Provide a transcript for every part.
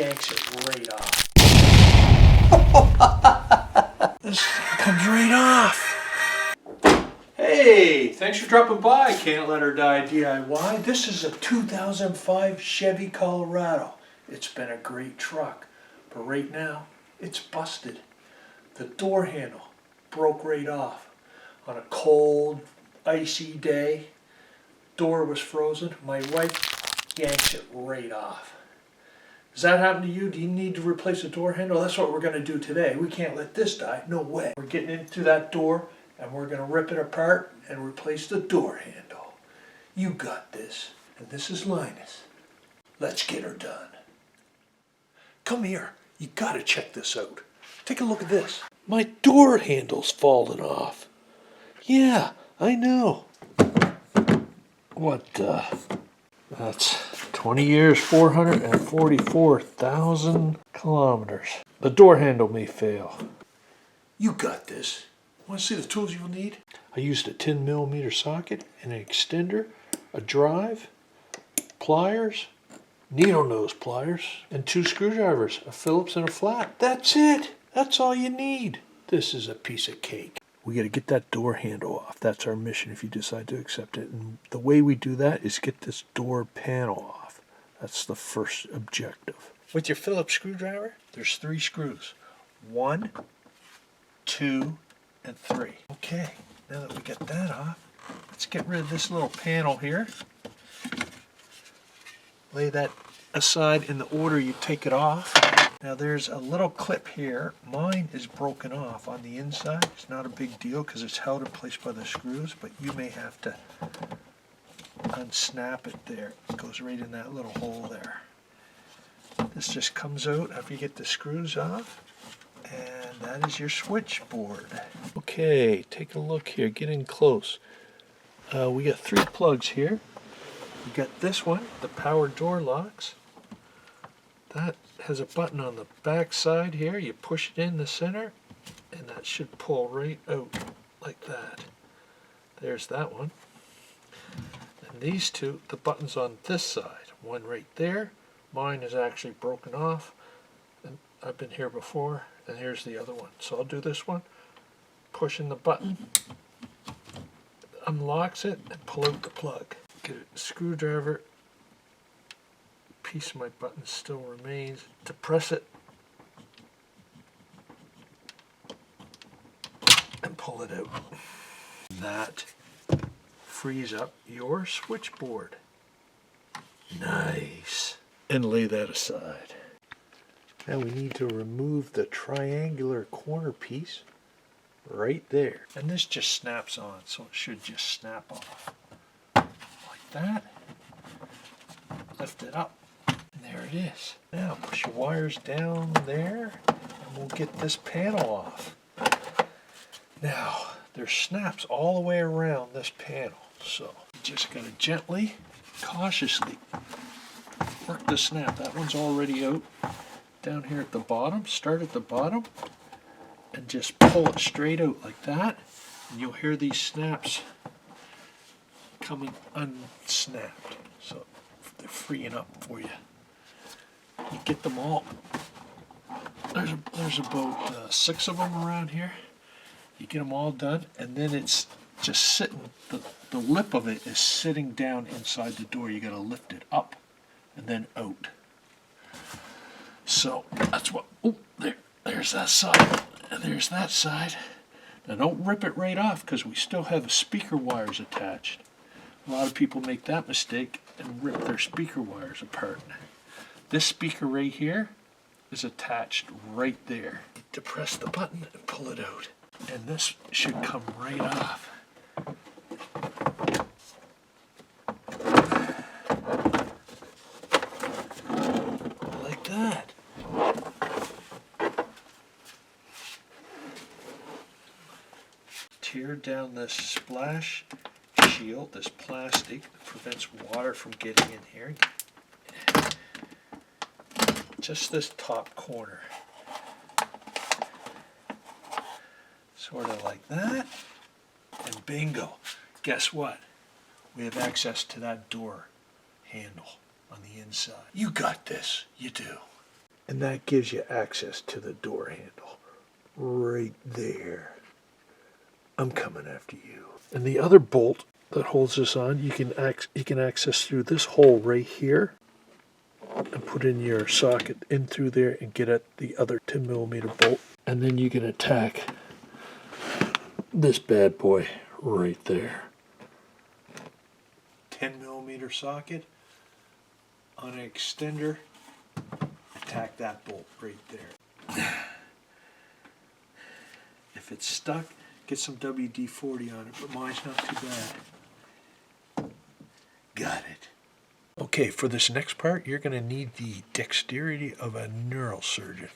yanks it right off. This comes right off. Hey, thanks for dropping by, Can't Let Her Die DIY. This is a 2005 Chevy Colorado. It's been a great truck, but right now it's busted. The door handle broke right off on a cold, icy day. Door was frozen. My wife yanks it right off. Does that happen to you? Do you need to replace a door handle? That's what we're going to do today. We can't let this die. No way. We're getting into that door and we're going to rip it apart and replace the door handle. You got this. And this is Linus. Let's get her done. Come here. You got to check this out. Take a look at this. My door handle's fallen off. Yeah, I know. What, that's 20 years, 444,000 kilometers. The door handle may fail. You got this. Want to see the tools you'll need? I used a 10mm socket, and an extender, a drive, pliers, needle nose pliers, and 2 screwdrivers, a Phillips and a flat. That's it. That's all you need. This is a piece of cake. We got to get that door handle off. That's our mission if you decide to accept it. And the way we do that is get this door panel off. That's the first objective. With your Phillips screwdriver, there's 3 screws. 1, 2, and 3. Okay, now that we got that off, let's get rid of this little panel here. Lay that aside in the order you take it off. Now there's a little clip here. Mine is broken off on the inside. It's not a big deal because it's held in place by the screws, but you may have to unsnap it there. It goes right in that little hole there. This just comes out after you get the screws off, and that is your switchboard. Okay, take a look here. Get in close. We got 3 plugs here. We got this one, the power door locks. That has a button on the back side here. You push it in the center and that should pull right out like that. There's that one. And these 2, the buttons on this side. One right there. Mine is actually broken off. And I've been here before. And here's the other one. So I'll do this one. Pushing the button. Unlocks it and pull out the plug. Get a screwdriver. Piece of my button still remains. To press it and pull it out. That frees up your switchboard. Nice. And lay that aside. Now we need to remove the triangular corner piece right there. And this just snaps on, so it should just snap off. Like that. Lift it up. There it is. Now push your wires down there and we'll get this panel off. Now there's snaps all the way around this panel, so you just gotta gently, cautiously work the snap. That one's already out. Down here at the bottom, start at the bottom and just pull it straight out like that, and you'll hear these snaps coming unsnapped. So they're freeing up for you. You get them all. There's about 6 of them around here. You get them all done, and then it's just sitting. The lip of it is sitting down inside the door. You got to lift it up and then out. So that's what. Oh, there's that side, and there's that side. Now don't rip it right off because we still have speaker wires attached. A lot of people make that mistake and rip their speaker wires apart. This speaker right here is attached right there. To press the button and pull it out. And this should come right off. Like that. Tear down this splash shield, this plastic that prevents water from getting in here. Just this top corner. Sort of like that. And bingo. Guess what? We have access to that door handle on the inside. You got this. You do. And that gives you access to the door handle right there. I'm coming after you. And the other bolt that holds this on, you can access through this hole right here and put in your socket in through there and get at the other 10mm bolt. And then you can attack this bad boy right there. 10mm socket on an extender. Attack that bolt right there. If it's stuck, get some WD-40 on it, but mine's not too bad. Got it. Okay, for this next part, you're going to need the dexterity of a neurosurgeon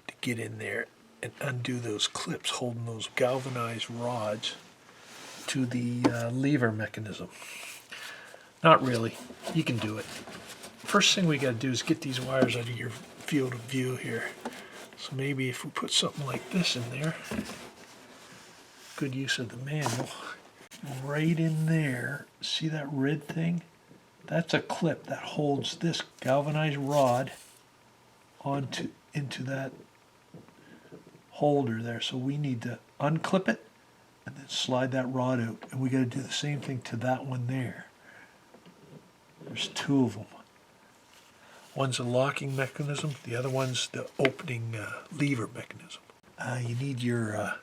to get in there and undo those clips holding those galvanized rods to the lever mechanism. Not really. You can do it. First thing we got to do is get these wires out of your field of view here. So maybe if we put something like this in there, good use of the manual, right in there, see that red thing? That's a clip that holds this galvanized rod into that holder there. So we need to unclip it and then slide that rod out. And we got to do the same thing to that one there. There's two of them. One's a locking mechanism, the other one's the opening lever mechanism. You need your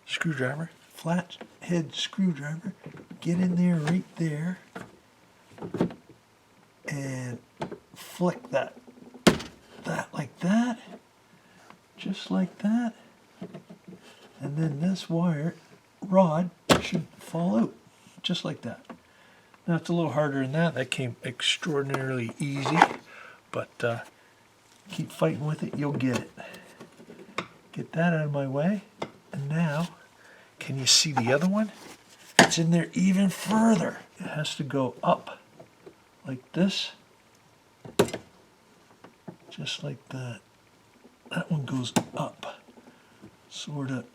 screwdriver, flat head screwdriver. Get in there right there and flick that like that, just like that. And then this rod should fall out, just like that. Now it's a little harder than that. That came extraordinarily easy. But keep fighting with it, you'll get it. Get that out of my way. And now, can you see the other one? It's in there even further. It has to go up like this. Just like that. That one goes up. Sort of.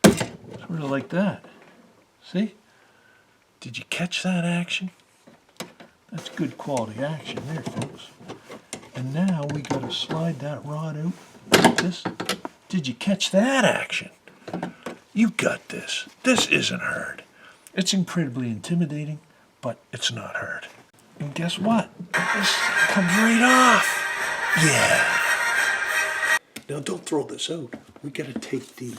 Sort of like that. See? Did you catch that action? That's good quality action there, folks. And now we got to slide that rod out like this. Did you catch that action? You got this. This isn't hard. It's incredibly intimidating, but it's not hard. And guess what? This comes right off. Yeah. Now don't throw this out. We got to take the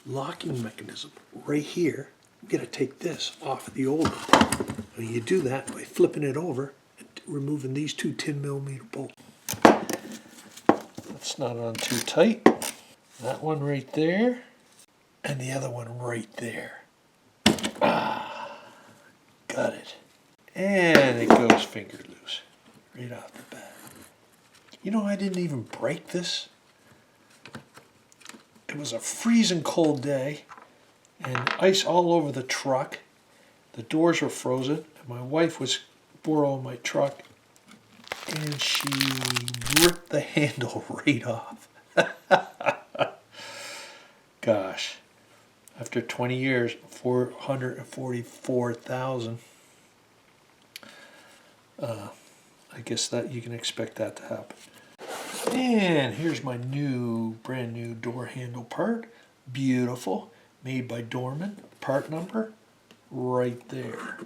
locking mechanism right here. We got to take this off the old one. And you do that by flipping it over and removing these two 10mm bolts. That's not on too tight. That one right there, and the other one right there. Ah, got it. And it goes finger loose, right off the bat. You know, I didn't even break this. It was a freezing cold day, and ice all over the truck. The doors were frozen, and my wife was borrowing my truck, and she ripped the handle right off. Gosh, after 20 years, 444,000. I guess that you can expect that to happen. And here's my brand new door handle part. Beautiful, made by Dorman. Part number right there.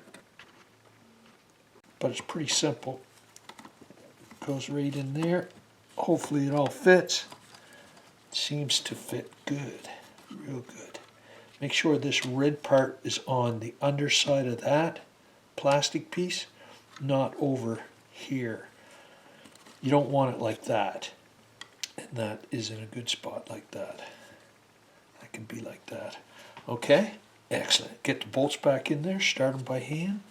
But it's pretty simple. Goes right in there. Hopefully it all fits. Seems to fit good, real good. Make sure this red part is on the underside of that plastic piece, not over here. You don't want it like that, and that is in a good spot like that. That can be like that. Okay, excellent. Get the bolts back in there, start them by hand,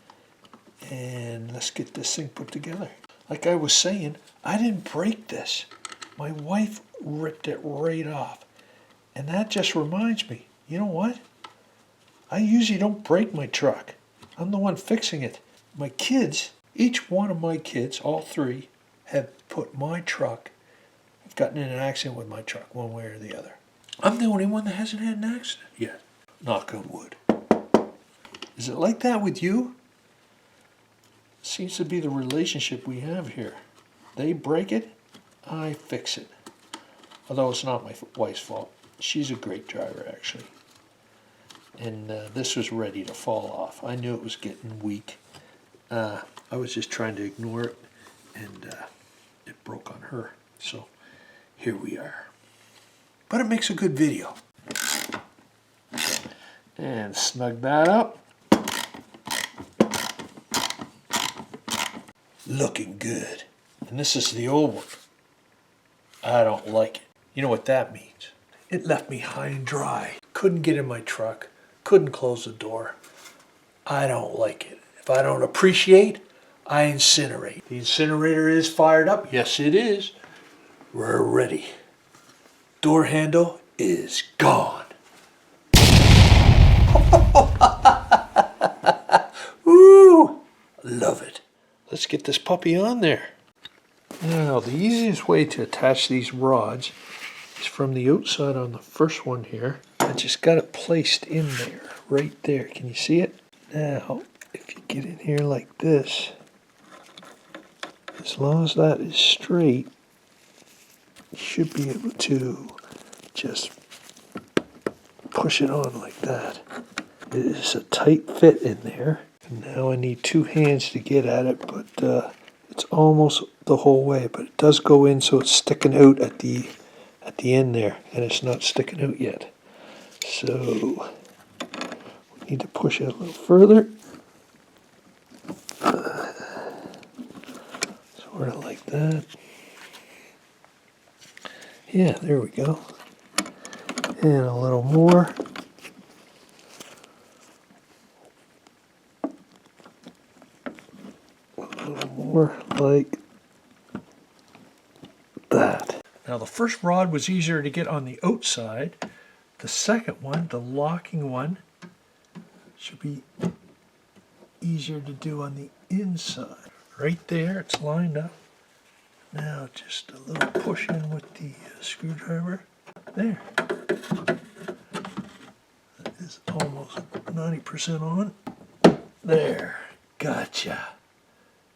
and let's get this thing put together. Like I was saying, I didn't break this. My wife ripped it right off. And that just reminds me, you know what? I usually don't break my truck. I'm the one fixing it. My kids, each one of my kids, all three, have put my truck, have gotten in an accident with my truck, one way or the other. I'm the only one that hasn't had an accident yet. Knock on wood. Is it like that with you? Seems to be the relationship we have here. They break it, I fix it. Although it's not my wife's fault. She's a great driver, actually. And this was ready to fall off. I knew it was getting weak. I was just trying to ignore it, and it broke on her. So here we are. But it makes a good video. And snug that up. Looking good. And this is the old one. I don't like it. You know what that means? It left me high and dry. Couldn't get in my truck. Couldn't close the door. I don't like it. If I don't appreciate, I incinerate. The incinerator is fired up. Yes, it is. We're ready. Door handle is gone. Woo! Love it. Let's get this puppy on there. Now, the easiest way to attach these rods is from the outside on the first one here. I just got it placed in there, right there. Can you see it? Now, if you get in here like this, as long as that is straight, you should be able to just push it on like that. It is a tight fit in there. And now I need two hands to get at it, but it's almost the whole way. But it does go in, so it's sticking out at the end there, and it's not sticking out yet. So we need to push it a little further. Sort of like that. Yeah, there we go. And a little more. A little more like that. Now the first rod was easier to get on the outside. The second one, the locking one, should be easier to do on the inside. Right there, it's lined up. Now just a little push in with the screwdriver. There. That is almost 90% on. There. Gotcha.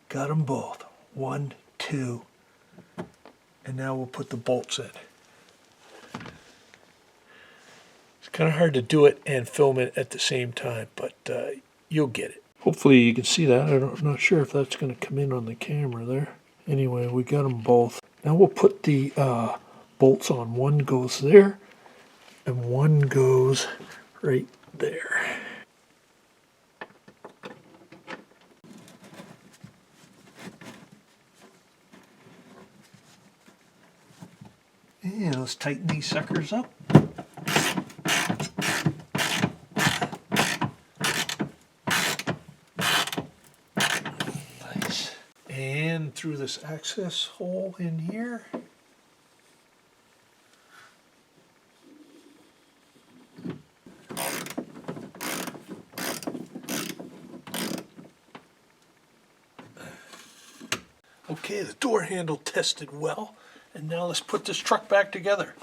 Got them both. 1, 2. And now we'll put the bolts in. It's kind of hard to do it and film it at the same time, but you'll get it. Hopefully you can see that. I'm not sure if that's going to come in on the camera there. Anyway, we got them both. Now we'll put the bolts on. One goes there, and one goes right there. And let's tighten these suckers up. Nice. And through this access hole in here. Okay, the door handle tested well. And now let's put this truck back together.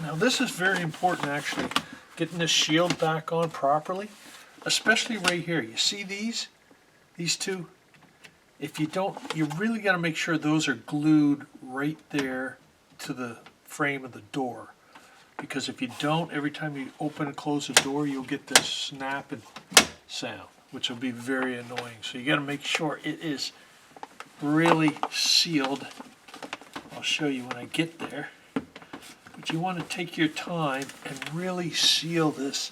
Now this is very important, actually, getting this shield back on properly, especially right here. You see these two? If you don't, you really got to make sure those are glued right there to the frame of the door. Because if you don't, every time you open and close the door, you'll get this snapping sound, which will be very annoying. So you got to make sure it is really sealed. I'll show you when I get there. But you want to take your time and really seal this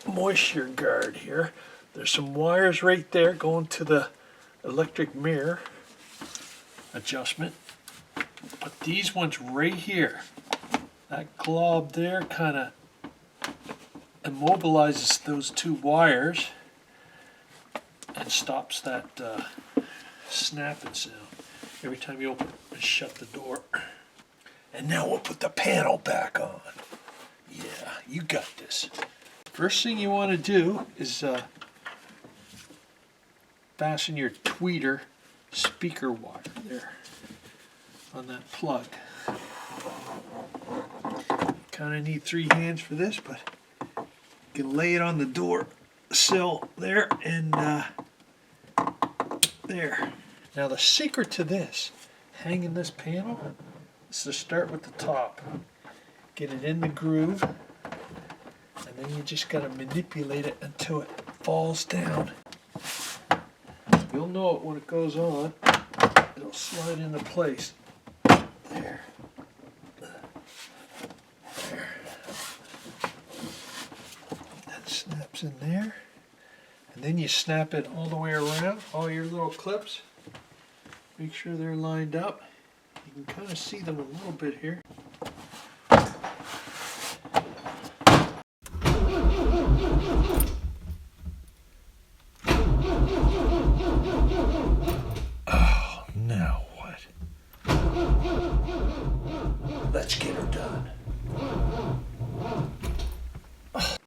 moisture guard here. There's some wires right there going to the electric mirror adjustment. But these ones right here, that glob there kind of immobilizes those two wires and stops that snapping sound every time you open and shut the door. And now we'll put the panel back on. Yeah, you got this. First thing you want to do is fasten your tweeter speaker wire there on that plug. Kind of need 3 hands for this, but you can lay it on the door sill there and There. Now the secret to this, hanging this panel, is to start with the top. Get it in the groove, and then you just got to manipulate it until it falls down. You'll know it when it goes on. It'll slide into place. There. There. That snaps in there. And then you snap it all the way around, all your little clips. Make sure they're lined up. You can kind of see them a little bit here.